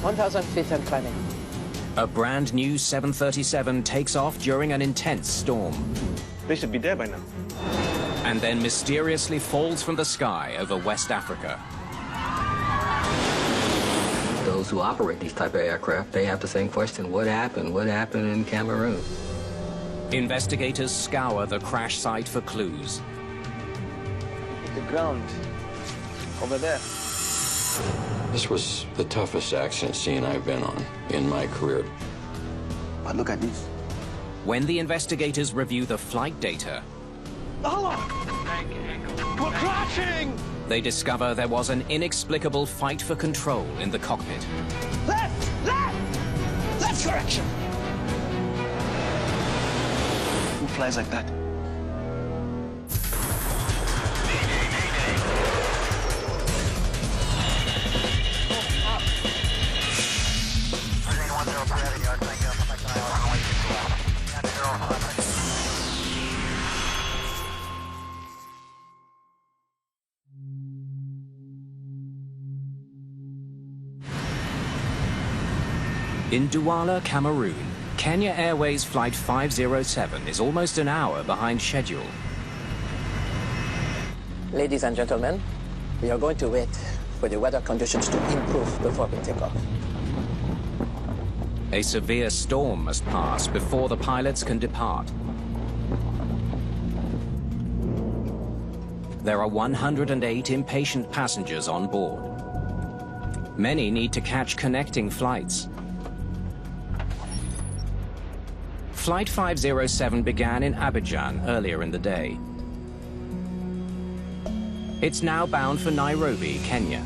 1,000 feet and climbing. A brand new 737 takes off during an intense storm. They should be there by now. And then mysteriously falls from the sky over West Africa. Those who operate these type of aircraft, they have the same question: what happened? What happened in Cameroon? Investigators scour the crash site for clues. The ground over there. This was the toughest accident scene I've been on in my career. But look at this. When the investigators review the flight data, We're crashing! they discover there was an inexplicable fight for control in the cockpit. Left! Left! Left correction! Who flies like that? In Douala, Cameroon, Kenya Airways Flight 507 is almost an hour behind schedule. Ladies and gentlemen, we are going to wait for the weather conditions to improve before we take off. A severe storm must pass before the pilots can depart. There are 108 impatient passengers on board. Many need to catch connecting flights. Flight 507 began in Abidjan earlier in the day. It's now bound for Nairobi, Kenya.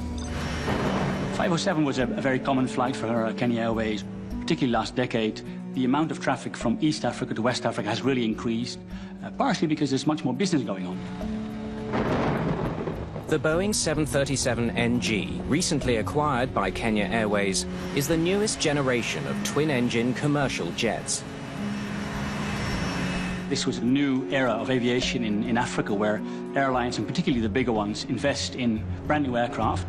507 was a very common flight for Kenya Airways. Particularly last decade, the amount of traffic from East Africa to West Africa has really increased, partially because there's much more business going on. The Boeing 737NG, recently acquired by Kenya Airways, is the newest generation of twin-engine commercial jets. This was a new era of aviation in Africa where airlines, and particularly the bigger ones, invest in brand new aircraft.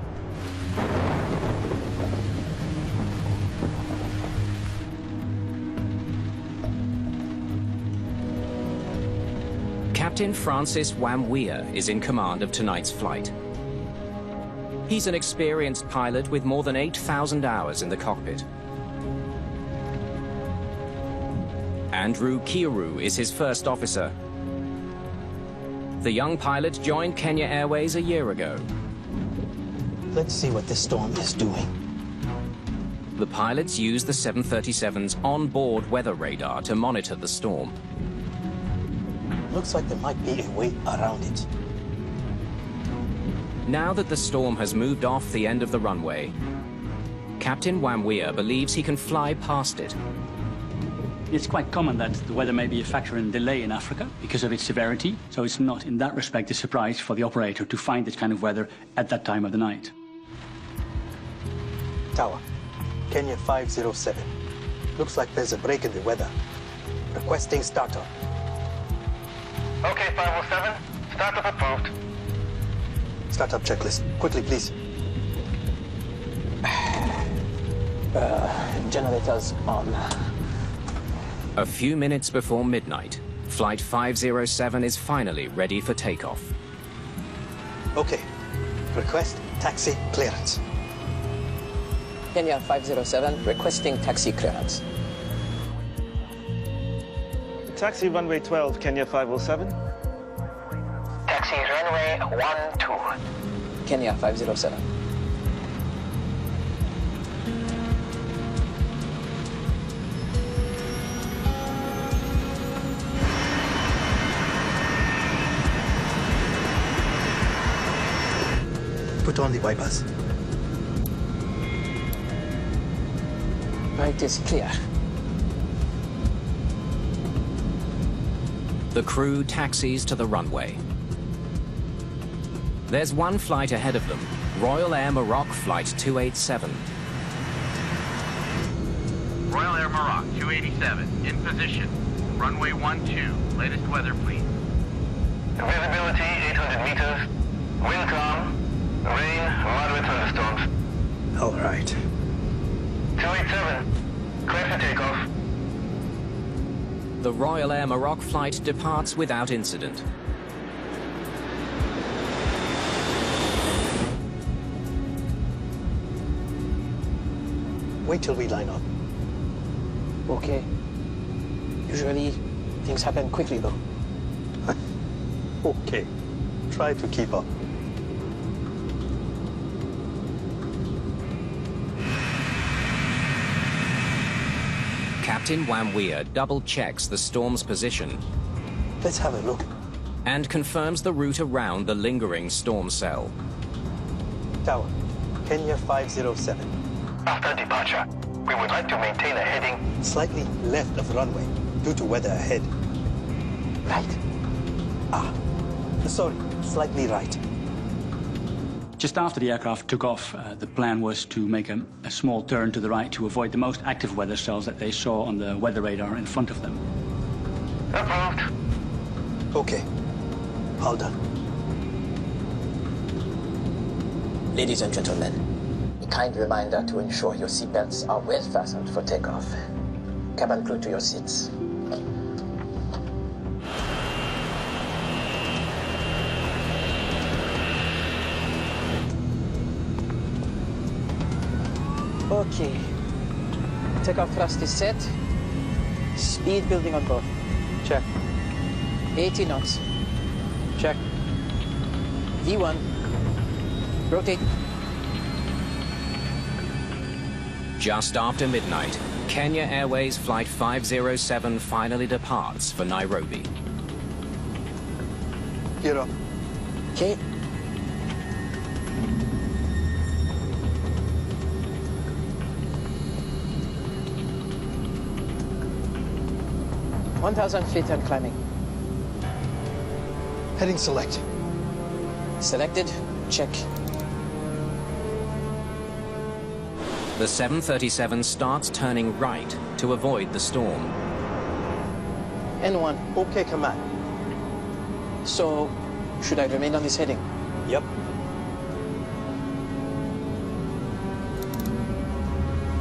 Captain Francis Wamwea is in command of tonight's flight. He's an experienced pilot with more than 8,000 hours in the cockpit. Andrew Kiru is his first officer. The young pilot joined Kenya Airways a year ago. Let's see what this storm is doing. The pilots use the 737's onboard weather radar to monitor the storm. Looks like there might be a way around it. Now that the storm has moved off the end of the runway, Captain Wamwea believes he can fly past it. It's quite common that the weather may be a factor in delay in Africa because of its severity, so it's not in that respect a surprise for the operator to find this kind of weather at that time of the night. Tower, Kenya 507. Looks like there's a break in the weather. Requesting startup. Okay, 507. Startup approved. Startup checklist. Quickly, please. Generators on. A few minutes before midnight, Flight 507 is finally ready for takeoff. Okay. Request taxi clearance. Kenya 507 requesting taxi clearance. Taxi runway 12, Kenya 507. Taxi runway 12. Kenya 507. Put on the wipers. Right is clear. The crew taxis to the runway. There's one flight ahead of them, Royal Air Maroc Flight 287. Royal Air Maroc 287, in position. Runway 12, latest weather, please. Visibility 800 meters. Wind calm. Rain, moderate thunderstorms. All right. 287, clear for takeoff. The Royal Air Maroc flight departs without incident. Wait till we line up. Okay. Usually, things happen quickly, though. Okay. Try to keep up. Captain Wamwea double-checks the storm's position Let's have a look. and confirms the route around the lingering storm cell. Tower, Kenya 507. After departure, we would like to maintain a heading. Slightly left of runway, due to weather ahead. Right. Sorry, slightly right. Just after the aircraft took off, the plan was to make a small turn to the right to avoid the most active weather cells that they saw on the weather radar in front of them. Approved. Okay. All done. Ladies and gentlemen, a kind reminder to ensure your seatbelts are well fastened for takeoff. Cabin crew to your seats. Okay. Takeoff thrust is set. Speed building on board. Check. 80 knots. Check. V1. Rotate. Just after midnight, Kenya Airways Flight 507 finally departs for Nairobi. Gear up. Okay. (1,000 feet and climbing). Heading select. Selected. Check. The 737 starts turning right to avoid the storm. N1. Okay, command. So, should I remain on this heading? Yep.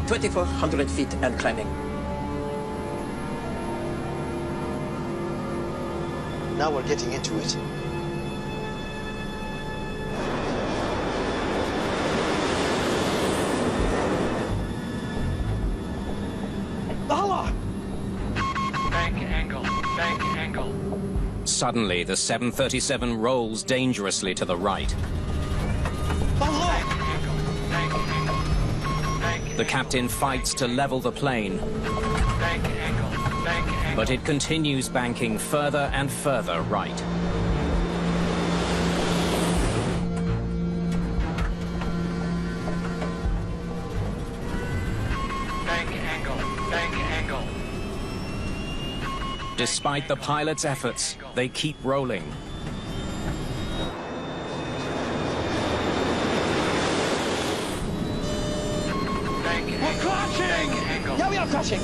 (2,400 feet and climbing). Now we're getting into it. Allah! Bank angle. Bank angle. Suddenly, the 737 rolls dangerously to the right. Allah! Bank angle. Bank The captain fights to level the plane, Bank angle. Bank angle. but it continues banking further and further right. Bank angle. Bank angle. Despite the pilot's efforts, they keep rolling. Bank We're angle. crashing! Bank angle. Yeah, we are crashing!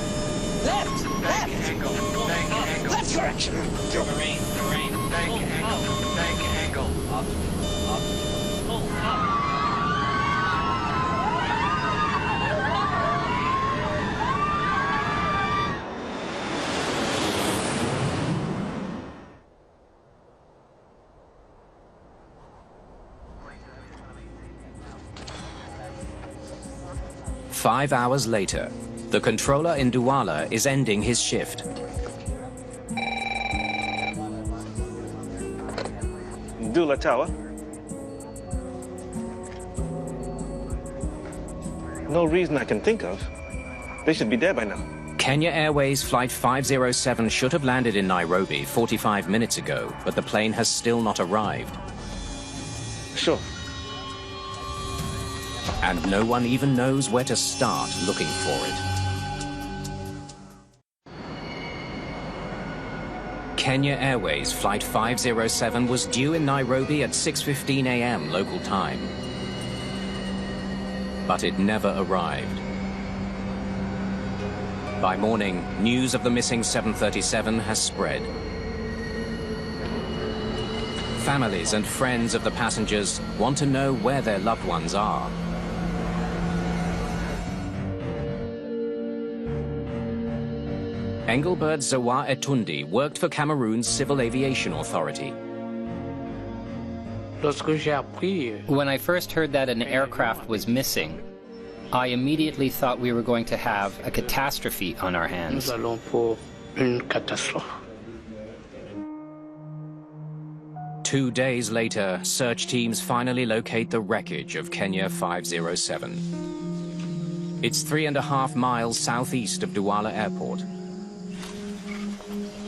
Left! Bank Left! angle. Bank angle. Left correction! Bank angle. Bank angle. Up. Up. Pull up. 5 hours later, the controller in Douala is ending his shift. Douala Tower. No reason I can think of. They should be there by now. Kenya Airways Flight 507 should have landed in Nairobi 45 minutes ago, but the plane has still not arrived. Sure. And no one even knows where to start looking for it. Kenya Airways Flight 507 was due in Nairobi at 6:15 a.m. local time. But it never arrived. By morning, news of the missing 737 has spread. Families and friends of the passengers want to know where their loved ones are. Engelbert Zawa Etundi worked for Cameroon's Civil Aviation Authority. When I first heard that an aircraft was missing, I immediately thought we were going to have a catastrophe on our hands. 2 days later, search teams finally locate the wreckage of Kenya 507. It's 3.5 miles southeast of Douala Airport.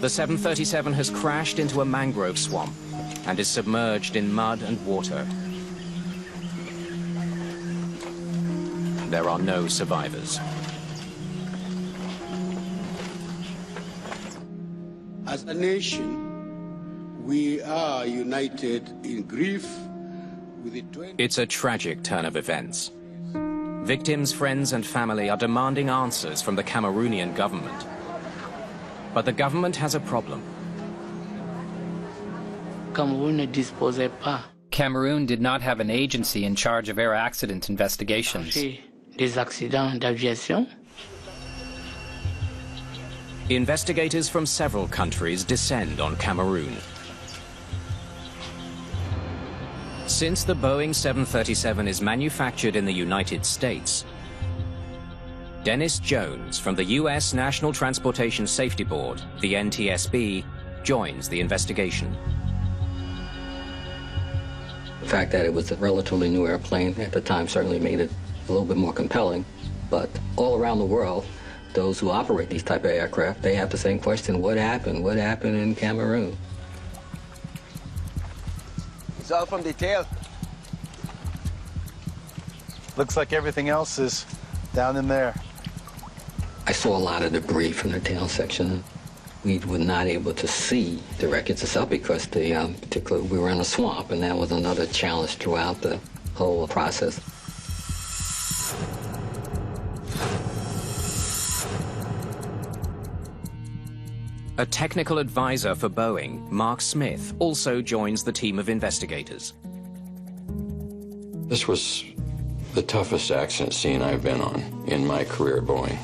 The 737 has crashed into a mangrove swamp and is submerged in mud and water. There are no survivors. As a nation, we are united in grief with the It's a tragic turn of events. Victims' friends and family are demanding answers from the Cameroonian government. But the government has a problem. Cameroon did not have an agency in charge of air accident investigations. Investigators from several countries descend on Cameroon. Since the Boeing 737 is manufactured in the United States, Dennis Jones from the U.S. National Transportation Safety Board, the NTSB, joins the investigation. The fact that it was a relatively new airplane at the time certainly made it a little bit more compelling. But all around the world, those who operate these type of aircraft, they have the same question: what happened? What happened in Cameroon? It's all from the tail. Looks like everything else is down in there. I saw a lot of debris from the tail section. We were not able to see the wreckage itself because particularly we were in a swamp, and that was another challenge throughout the whole process. A technical advisor for Boeing, Mark Smith, also joins the team of investigators. This was the toughest accident scene I've been on in my career at Boeing.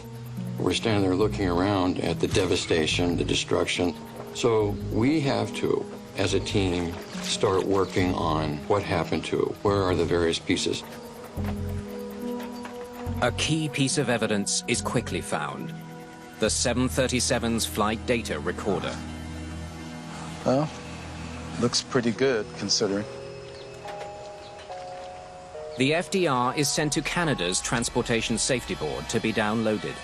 We're standing there looking around at the devastation, the destruction. So we have to, as a team, start working on what happened to it. Where are the various pieces? A key piece of evidence is quickly found: the 737's flight data recorder. Well, looks pretty good, considering. The FDR is sent to Canada's Transportation Safety Board to be downloaded.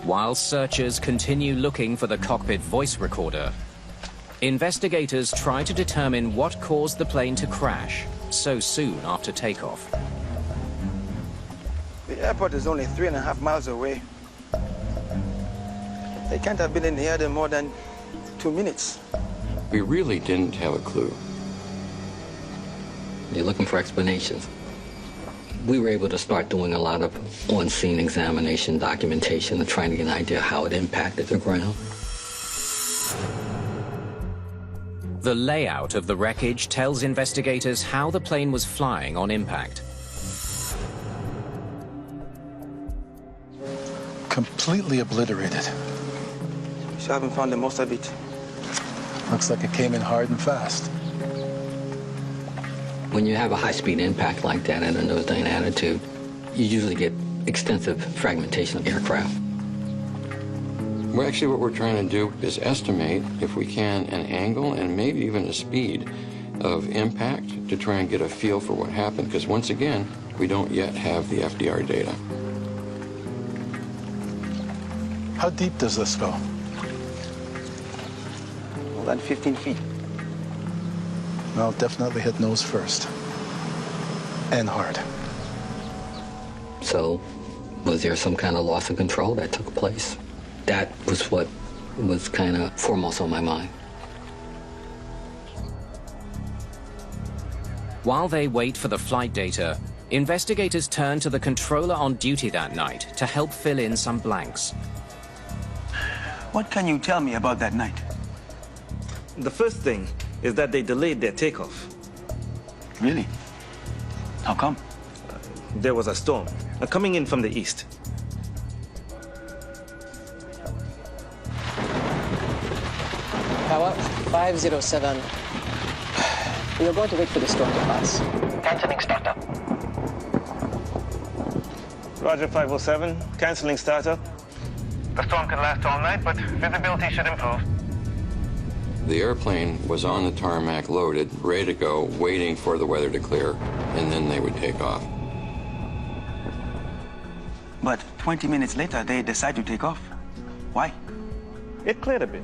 While searchers continue looking for the cockpit voice recorder, investigators try to determine what caused the plane to crash so soon after takeoff. The airport is only 3.5 miles away. They can't have been in the air more than 2 minutes. We really didn't have a clue. You're looking for explanations. We were able to start doing a lot of on-scene examination, documentation, and trying to get an idea how it impacted the ground. The layout of the wreckage tells investigators how the plane was flying on impact. Completely obliterated. So I haven't found the most of it. Looks like it came in hard and fast. When you have a high-speed impact like that at a nose-down attitude, you usually get extensive fragmentation of aircraft. Well, actually, what we're trying to do is estimate, if we can, an angle and maybe even a speed of impact to try and get a feel for what happened, because once again, we don't yet have the FDR data. How deep does this go? More than 15 feet. Well, definitely hit nose first. And hard. So, was there some kind of loss of control that took place? That was what was kind of foremost on my mind. While they wait for the flight data, investigators turn to the controller on duty that night to help fill in some blanks. What can you tell me about that night? The first thing is that they delayed their takeoff. Really? How come? there was a storm coming in from the east. Tower 507. We are going to wait for the storm to pass. Canceling startup. Roger 507, canceling startup. The storm could last all night, but visibility should improve. The airplane was on the tarmac, loaded, ready to go, waiting for the weather to clear, and then they would take off. But 20 minutes later, they decide to take off. Why? It cleared a bit,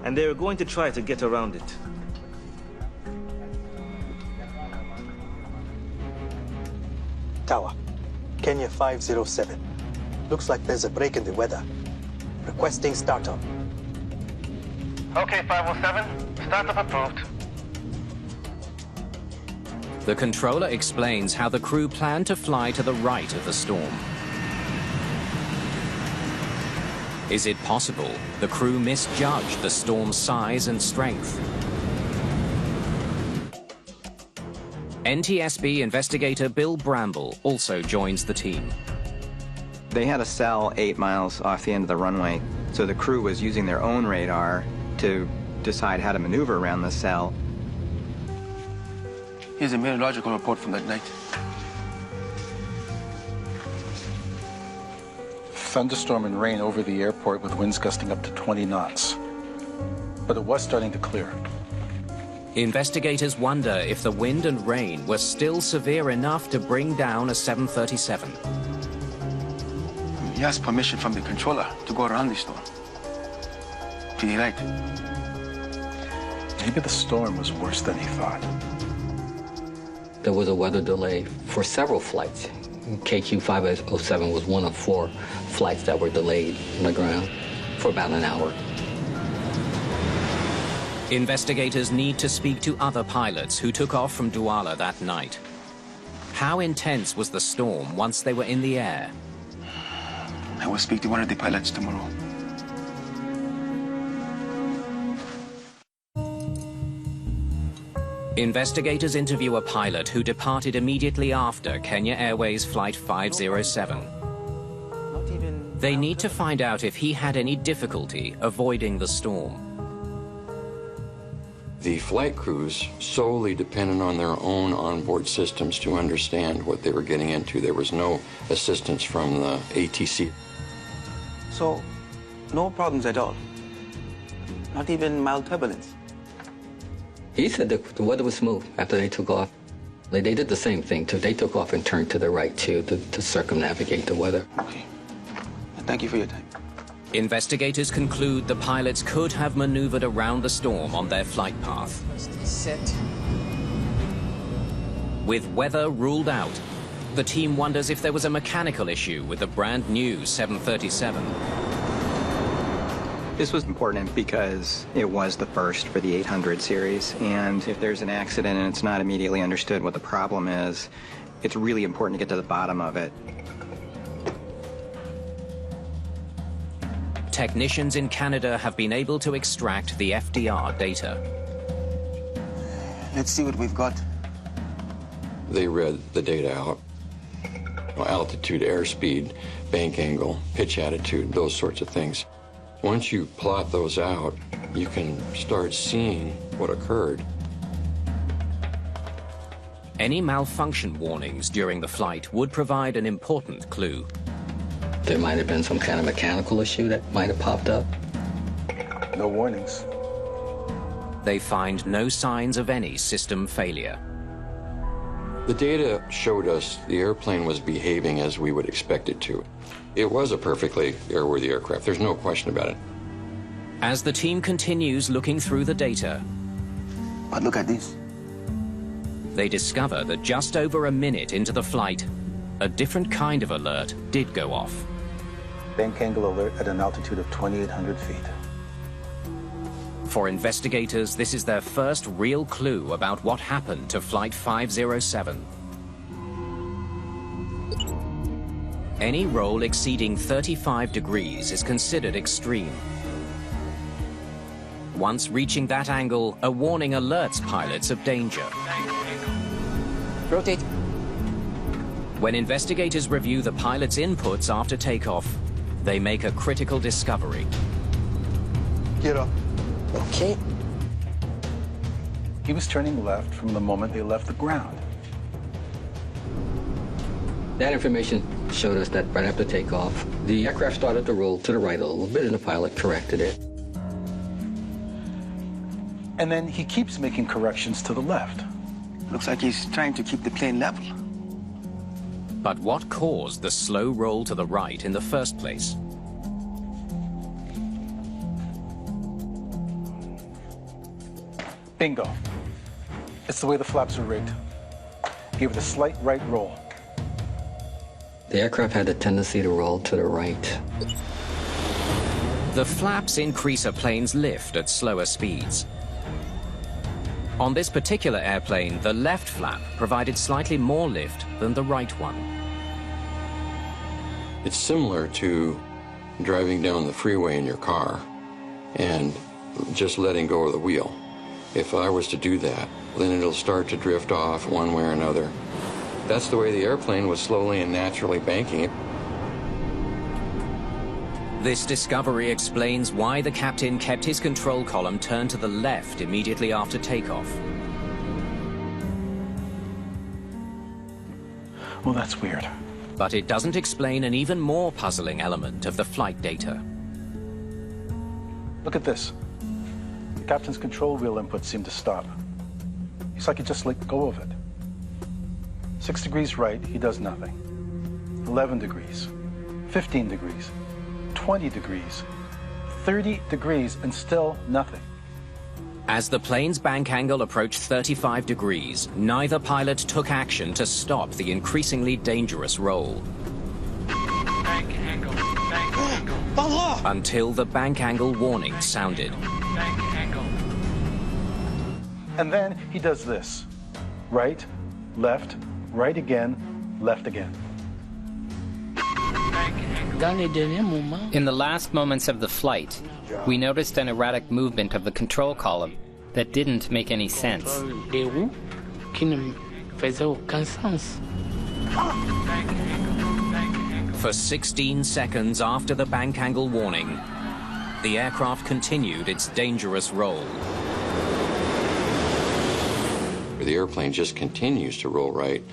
and they were going to try to get around it. Tower, Kenya 507. Looks like there's a break in the weather. Requesting startup. Okay, 507. Startup approved. The controller explains how the crew planned to fly to the right of the storm. Is it possible the crew misjudged the storm's size and strength? NTSB investigator Bill Bramble also joins the team. They had a cell 8 miles off the end of the runway, so the crew was using their own radar to decide how to maneuver around the cell. Here's a meteorological report from that night. Thunderstorm and rain over the airport with winds gusting up to 20 knots. But it was starting to clear. Investigators wonder if the wind and rain were still severe enough to bring down a 737. He asked permission from the controller to go around the storm. To the right. Maybe the storm was worse than he thought. There was a weather delay for several flights. KQ-507 was one of 4 flights that were delayed on the ground for about an hour. Investigators need to speak to other pilots who took off from Douala that night. How intense was the storm once they were in the air? I will speak to one of the pilots tomorrow. Investigators interview a pilot who departed immediately after Kenya Airways Flight 507. They need to find out if he had any difficulty avoiding the storm. The flight crews solely depended on their own onboard systems to understand what they were getting into. There was no assistance from the ATC. So, no problems at all? Not even mild turbulence? He said that the weather was smooth after they took off. They did the same thing, too. They took off and turned to the right, too, to circumnavigate the weather. Okay. Thank you for your time. Investigators conclude the pilots could have maneuvered around the storm on their flight path. Set. With weather ruled out, the team wonders if there was a mechanical issue with the brand new 737. This was important because it was the first for the 800 series, and if there's an accident and it's not immediately understood what the problem is, it's really important to get to the bottom of it. Technicians in Canada have been able to extract the FDR data. Let's see what we've got. They read the data out. Altitude, airspeed, bank angle, pitch attitude, those sorts of things. Once you plot those out, you can start seeing what occurred. Any malfunction warnings during the flight would provide an important clue. There might have been some kind of mechanical issue that might have popped up. No warnings. They find no signs of any system failure. The data showed us the airplane was behaving as we would expect it to. It was a perfectly airworthy aircraft. There's no question about it. As the team continues looking through the data, But look at this. they discover that just over a minute into the flight, a different kind of alert did go off. Bank angle alert at an altitude of 2,800 feet. For investigators, this is their first real clue about what happened to Flight 507. Any roll exceeding 35 degrees is considered extreme. Once reaching that angle, a warning alerts pilots of danger. Rotate. When investigators review the pilot's inputs after takeoff, they make a critical discovery. Gear up. Okay. He was turning left from the moment they left the ground. That information showed us that right after takeoff, the aircraft started to roll to the right a little bit, and the pilot corrected it. And then he keeps making corrections to the left. Looks like he's trying to keep the plane level. But what caused the slow roll to the right in the first place? Bingo. It's the way the flaps are rigged. Give it a slight right roll. The aircraft had a tendency to roll to the right. The flaps increase a plane's lift at slower speeds. On this particular airplane, the left flap provided slightly more lift than the right one. It's similar to driving down the freeway in your car and just letting go of the wheel. If I was to do that, then it'll start to drift off one way or another. That's the way the airplane was slowly and naturally banking it. This discovery explains why the captain kept his control column turned to the left immediately after takeoff. Well, that's weird. But it doesn't explain an even more puzzling element of the flight data. Look at this. The captain's control wheel input seemed to stop. It's like he just let go of it. 6 degrees right, he does nothing. 11 degrees, 15 degrees, 20 degrees, 30 degrees, and still nothing. As the plane's bank angle approached 35 degrees, neither pilot took action to stop the increasingly dangerous roll. Bank angle, bank angle. Until the bank angle warning sounded. Bank angle. And then he does this. Right, left, right again, left again. In the last moments of the flight, we noticed an erratic movement of the control column that didn't make any sense. For 16 seconds after the bank angle warning, the aircraft continued its dangerous roll. The airplane just continues to roll right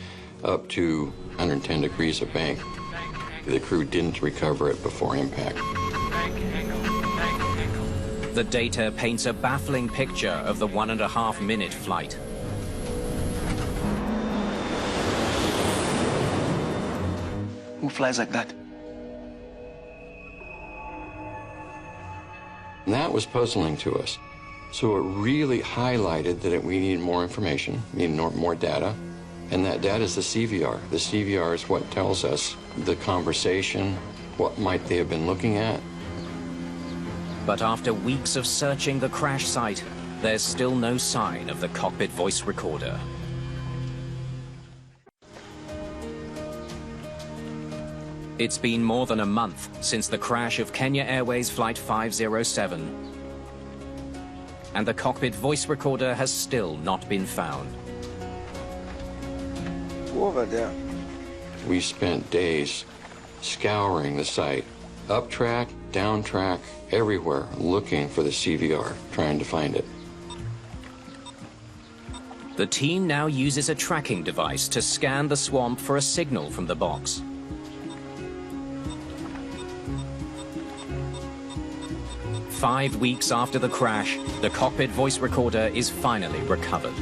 up to 110 degrees of bank. The crew didn't recover it before impact. The data paints a baffling picture of the 1.5-minute flight. Who flies like that? And that was puzzling to us. So it really highlighted that we needed more information, needed more data, and that data is the CVR. The CVR is what tells us the conversation, what might they have been looking at. But after weeks of searching the crash site, there's still no sign of the cockpit voice recorder. It's been more than a month since the crash of Kenya Airways Flight 507. And the cockpit voice recorder has still not been found. Over there. We spent days scouring the site, up track, down track, everywhere, looking for the CVR, trying to find it. The team now uses a tracking device to scan the swamp for a signal from the box. Five weeks after the crash, the cockpit voice recorder is finally recovered.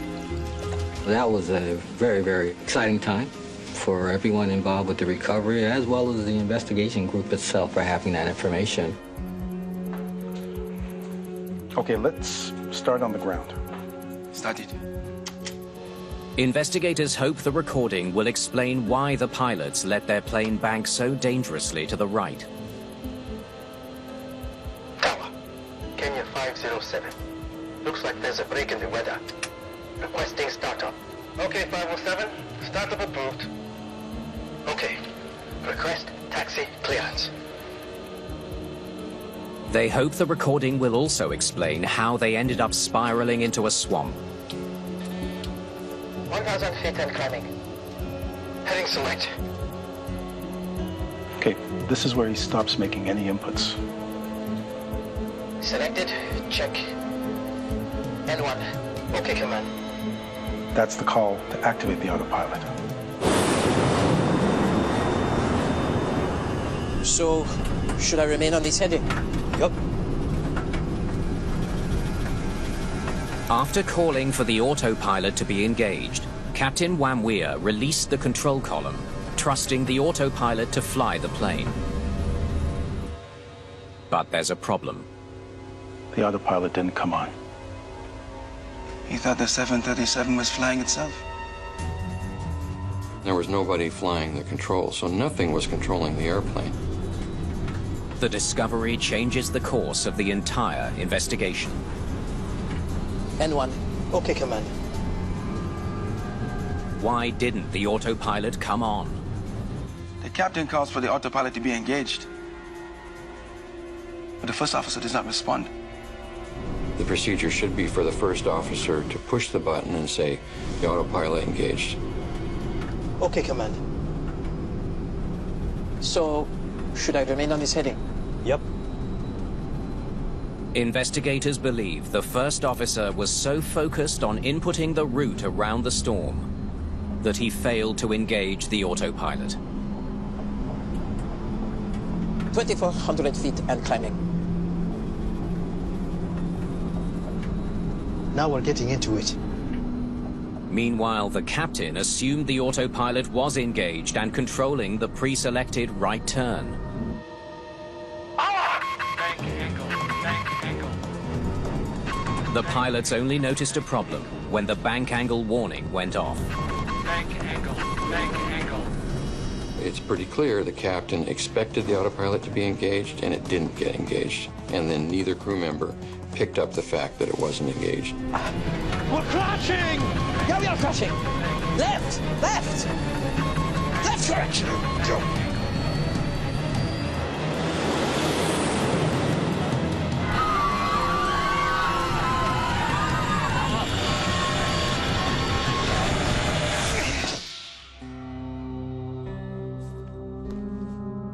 That was a very, very exciting time for everyone involved with the recovery, as well as the investigation group itself for having that information. Okay, let's start on the ground. Started. Investigators hope the recording will explain why the pilots let their plane bank so dangerously to the right. Tower, Kenya 507. Looks like there's a break in the weather. Requesting startup. Okay, 507. Startup approved. Okay. Request taxi clearance. They hope the recording will also explain how they ended up spiraling into a swamp. 1,000 feet and climbing. Heading select. Okay, this is where he stops making any inputs. Selected. Check. N1. Okay, command. That's the call to activate the autopilot. So, should I remain on this heading? Yup. After calling for the autopilot to be engaged, Captain Wamwea released the control column, trusting the autopilot to fly the plane. But there's a problem. The autopilot didn't come on. He thought the 737 was flying itself. There was nobody flying the controls, so nothing was controlling the airplane. The discovery changes the course of the entire investigation. N1. Okay, command. Why didn't the autopilot come on? The captain calls for the autopilot to be engaged. But the first officer does not respond. The procedure should be for the first officer to push the button and say, the autopilot engaged. Okay, command. So, should I remain on this heading? Yep. Investigators believe the first officer was so focused on inputting the route around the storm that he failed to engage the autopilot. 2,400 feet and climbing. Now we're getting into it. Meanwhile, the captain assumed the autopilot was engaged and controlling the pre-selected right turn. The pilots only noticed a problem when the bank angle warning went off. Bank angle, bank angle. It's pretty clear the captain expected the autopilot to be engaged, and it didn't get engaged. And then neither crew member picked up the fact that it wasn't engaged. We're crashing! Yeah, we are crashing! Left! Left! Left direction! Go!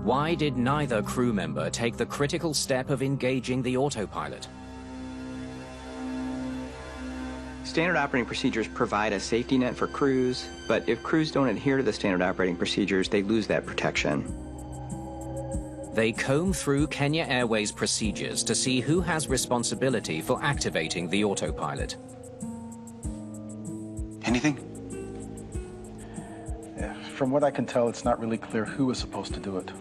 Why did neither crew member take the critical step of engaging the autopilot? Standard operating procedures provide a safety net for crews, but if crews don't adhere to the standard operating procedures, they lose that protection. They comb through Kenya Airways procedures to see who has responsibility for activating the autopilot. Anything? Yeah, from what I can tell, it's not really clear who is supposed to do it.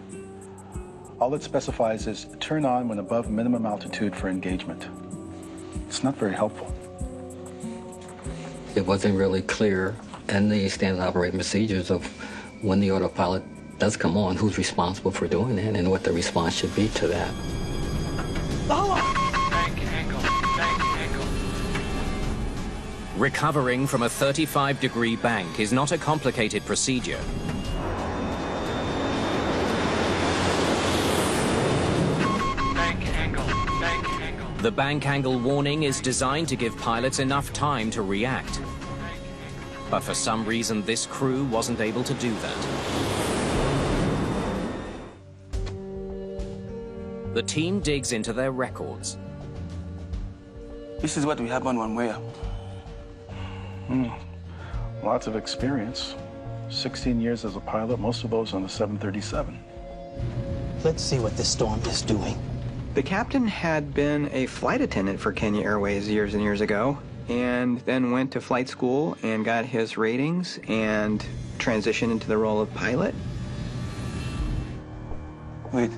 All it specifies is turn on when above minimum altitude for engagement. It's not very helpful. It wasn't really clear in the standard operating procedures of when the autopilot does come on, who's responsible for doing that and what the response should be to that. Bank angle, bank angle. Recovering from a 35-degree bank is not a complicated procedure. Bank angle, bank angle. The bank angle warning is designed to give pilots enough time to react. But for some reason, this crew wasn't able to do that. The team digs into their records. This is what we have on Wamwea. Lots of experience. 16 years as a pilot, most of those on the 737. Let's see what this storm is doing. The captain had been a flight attendant for Kenya Airways years and years ago, and then went to flight school and got his ratings and transitioned into the role of pilot. Wait.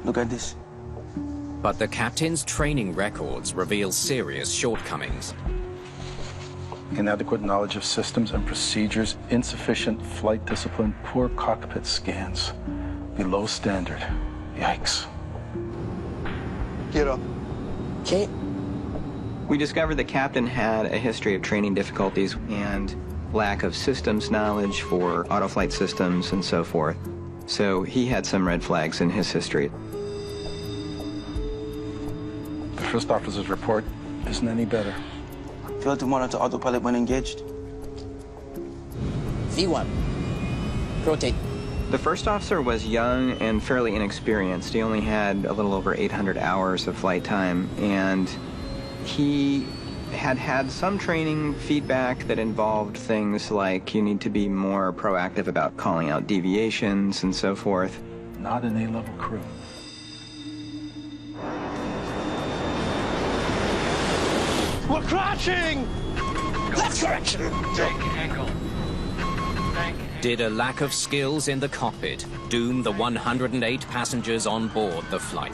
Look at this. But the captain's training records reveal serious shortcomings. Inadequate knowledge of systems and procedures, insufficient flight discipline, poor cockpit scans. Below standard. Yikes. Get up. Okay. We discovered the captain had a history of training difficulties and lack of systems knowledge for autoflight systems and so forth. So he had some red flags in his history. The first officer's report isn't any better. Failed to monitor autopilot when engaged. V1. Rotate. The first officer was young and fairly inexperienced. He only had a little over 800 hours of flight time, and he had some training feedback that involved things like you need to be more proactive about calling out deviations and so forth. Not an A-level crew. We're crashing! Left correction! Angle. Did a lack of skills in the cockpit doom the 108 passengers on board the flight?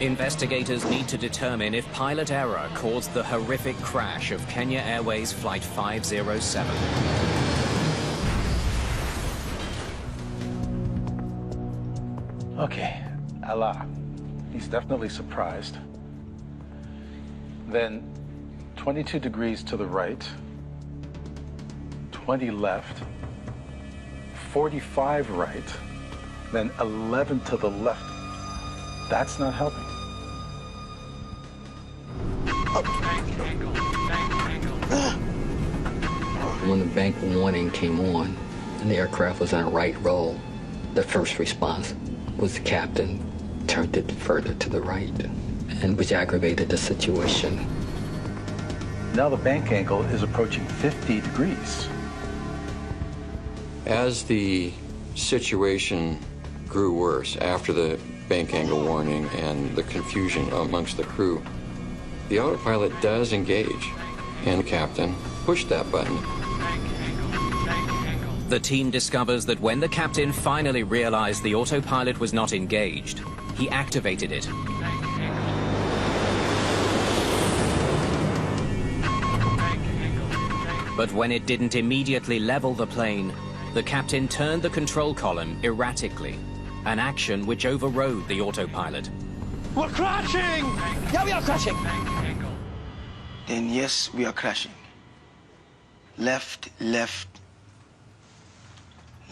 Investigators need to determine if pilot error caused the horrific crash of Kenya Airways Flight 507. Okay, Allah. He's definitely surprised. Then 22 degrees to the right, 20 left, 45 right, then 11 to the left. That's not helping. When the bank warning came on and the aircraft was on a right roll, the first response was the captain turned it further to the right, and which aggravated the situation. Now the bank angle is approaching 50 degrees. As the situation grew worse after the bank angle warning and the confusion amongst the crew, the autopilot does engage, and the captain pushed that button. The team discovers that when the captain finally realized the autopilot was not engaged, he activated it. But when it didn't immediately level the plane, the captain turned the control column erratically, an action which overrode the autopilot. We're crashing! Yeah, we are crashing! Then yes, we are crashing. Left, left,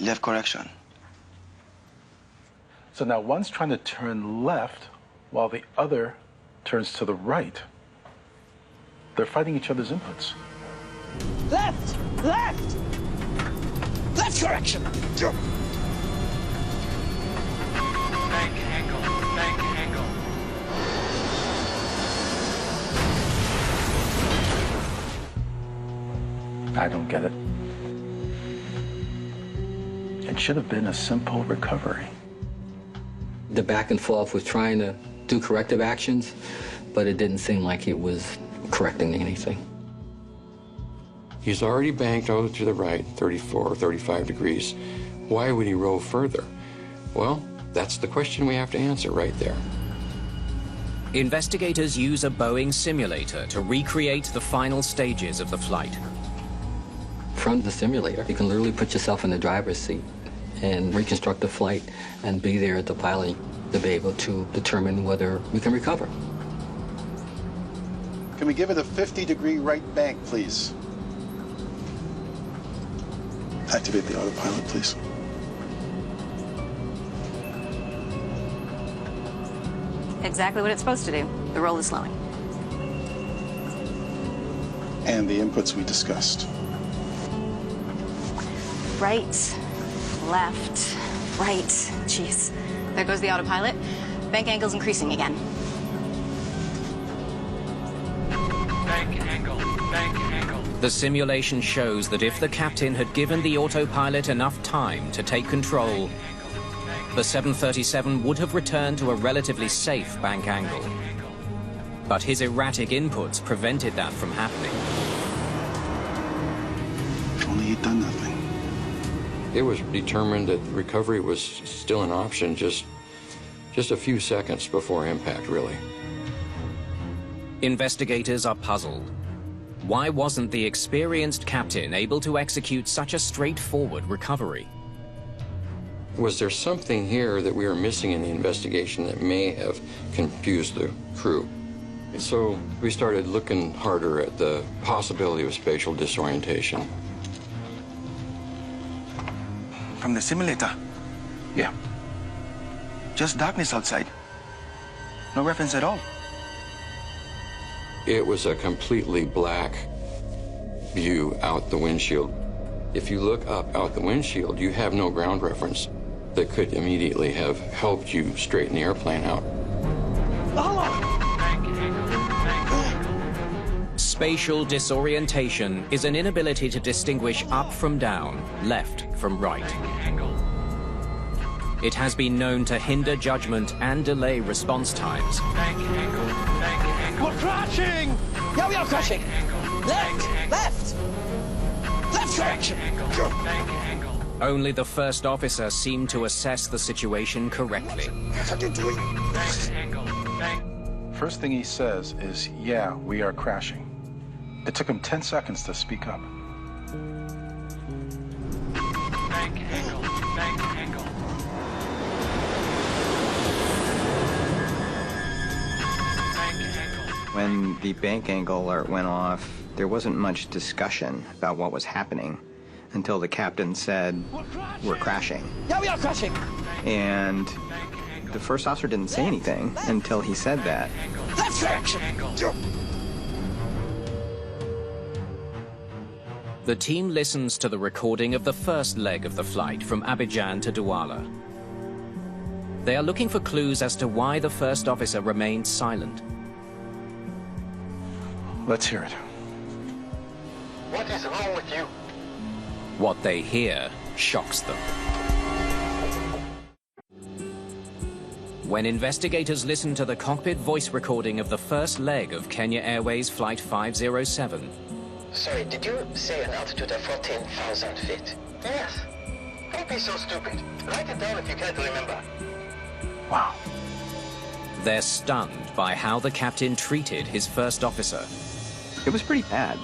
left correction. So now one's trying to turn left while the other turns to the right. They're fighting each other's inputs. Left! Left! Left correction! Bank angle. Bank angle. I don't get it. It should have been a simple recovery. The back and forth was trying to do corrective actions, but it didn't seem like it was correcting anything. He's already banked over to the right, 34 or 35 degrees. Why would he roll further? Well, that's the question we have to answer right there. Investigators use a Boeing simulator to recreate the final stages of the flight. From the simulator, you can literally put yourself in the driver's seat and reconstruct the flight and be there at the pilot to be able to determine whether we can recover. Can we give it a 50-degree right bank, please? Activate the autopilot, please. Exactly what it's supposed to do. The roll is slowing. And the inputs we discussed. Right, left, right. Jeez. There goes the autopilot. Bank angle's increasing again. Bank angle. Bank angle. The simulation shows that if the captain had given the autopilot enough time to take control, the 737 would have returned to a relatively safe bank angle. But his erratic inputs prevented that from happening. If only he'd done nothing. It was determined that recovery was still an option just a few seconds before impact, really. Investigators are puzzled. Why wasn't the experienced captain able to execute such a straightforward recovery? Was there something here that we were missing in the investigation that may have confused the crew? So we started looking harder at the possibility of spatial disorientation. From the simulator? Yeah. Just darkness outside. No reference at all. It was a completely black view out the windshield. If you look up out the windshield, you have no ground reference that could immediately have helped you straighten the airplane out. Spatial disorientation is an inability to distinguish up from down, left from right. It has been known to hinder judgment and delay response times. We're crashing! Yeah, we are crashing! Left! Left! Left direction! Only the first officer seemed to assess the situation correctly. What are you doing? First thing he says is, yeah, we are crashing. It took him 10 seconds to speak up. When the bank angle alert went off, there wasn't much discussion about what was happening until the captain said, "We're crashing." Yeah, we are crashing! And the first officer didn't say anything until he said that. Left direction! The team listens to the recording of the first leg of the flight from Abidjan to Douala. They are looking for clues as to why the first officer remained silent. Let's hear it. What is wrong with you? What they hear shocks them. When investigators listen to the cockpit voice recording of the first leg of Kenya Airways Flight 507, Sorry, did you say an altitude of 14,000 feet? Yes. Don't be so stupid. Write it down if you can't remember. Wow. they're stunned by how the captain treated his first officer. It was pretty bad.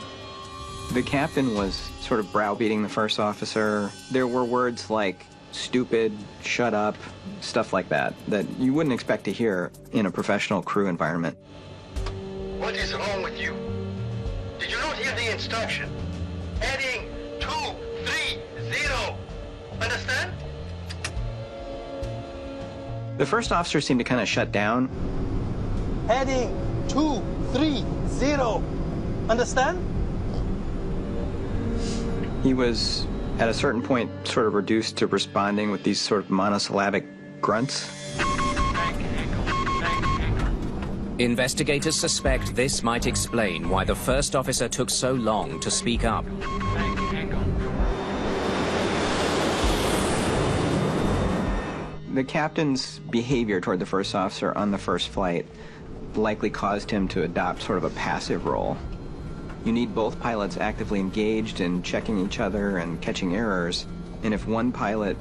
The captain was sort of browbeating the first officer. There were words like stupid, shut up, stuff like that you wouldn't expect to hear in a professional crew environment. What is wrong with you? Did you not hear the instruction? Heading 230. Understand? The first officer seemed to kind of shut down. Heading 230. Understand? He was, at a certain point, sort of reduced to responding with these sort of monosyllabic grunts. Investigators suspect this might explain why the first officer took so long to speak up. The captain's behavior toward the first officer on the first flight likely caused him to adopt sort of a passive role. You need both pilots actively engaged in checking each other and catching errors, and if one pilot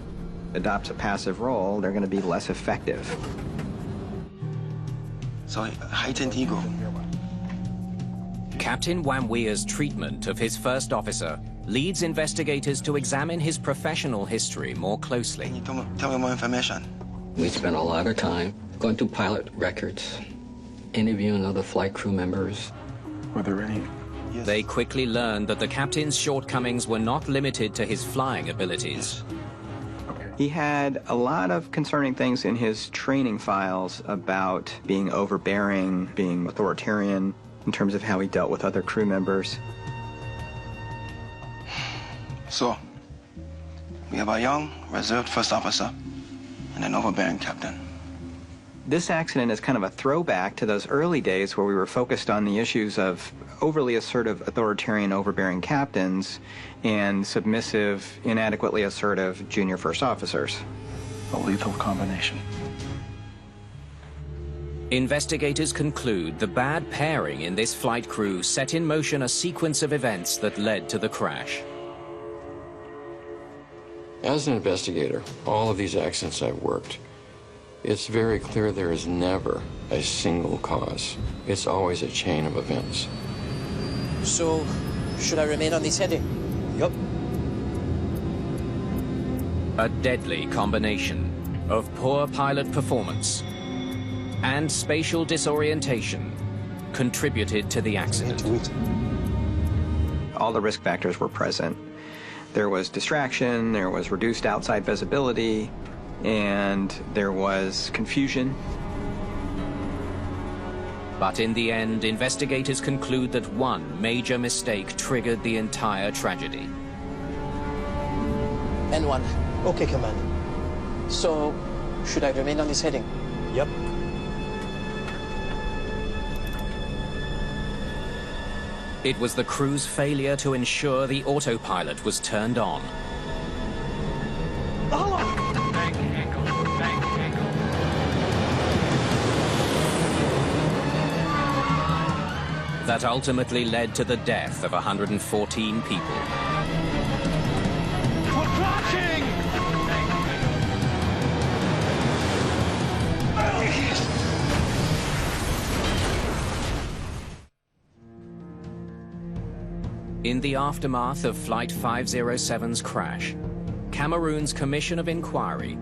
adopts a passive role, they're going to be less effective. So, heightened ego. Captain Wamwia's treatment of his first officer leads investigators to examine his professional history more closely. Can you tell me more information? We spent a lot of time going through pilot records, interviewing other flight crew members. Were there any? Yes. They quickly learned that the captain's shortcomings were not limited to his flying abilities. He had a lot of concerning things in his training files about being overbearing, being authoritarian in terms of how he dealt with other crew members. So, we have a young, reserved first officer and an overbearing captain. This accident is kind of a throwback to those early days where we were focused on the issues of overly assertive, authoritarian, overbearing captains and submissive, inadequately assertive junior first officers. A lethal combination. Investigators conclude the bad pairing in this flight crew set in motion a sequence of events that led to the crash. As an investigator, all of these accidents I've worked, it's very clear there is never a single cause. It's always a chain of events. So, should I remain on this heading? Yup. A deadly combination of poor pilot performance and spatial disorientation contributed to the accident. All the risk factors were present. There was distraction, there was reduced outside visibility, and there was confusion. But in the end, investigators conclude that one major mistake triggered the entire tragedy. N1. Okay, Commander. So, should I remain on this heading? Yep. It was the crew's failure to ensure the autopilot was turned on. Bank angle, bank angle. That ultimately led to the death of 114 people. We're crashing! In the aftermath of Flight 507's crash, Cameroon's Commission of Inquiry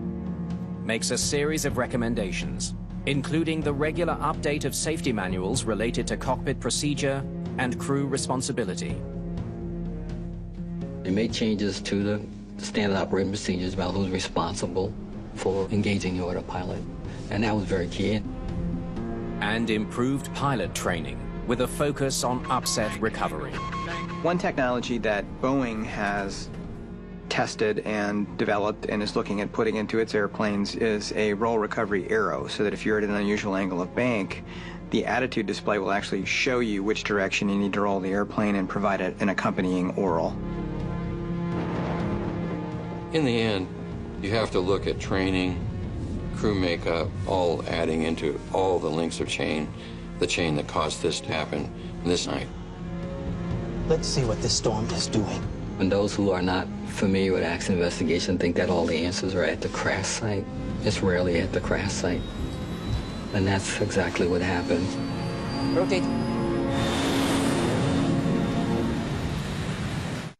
makes a series of recommendations, including the regular update of safety manuals related to cockpit procedure and crew responsibility. They made changes to the standard operating procedures about who's responsible for engaging the autopilot, and that was very key. And improved pilot training with a focus on upset recovery. One technology that Boeing has tested and developed and is looking at putting into its airplanes is a roll recovery arrow, so that if you're at an unusual angle of bank, the attitude display will actually show you which direction you need to roll the airplane and provide an accompanying oral. In the end, you have to look at training, crew makeup, all adding into all the links of chain, the chain that caused this to happen this night. Let's see what this storm is doing. And those who are not familiar with accident investigation think that all the answers are at the crash site. It's rarely at the crash site. And that's exactly what happened. Rotate.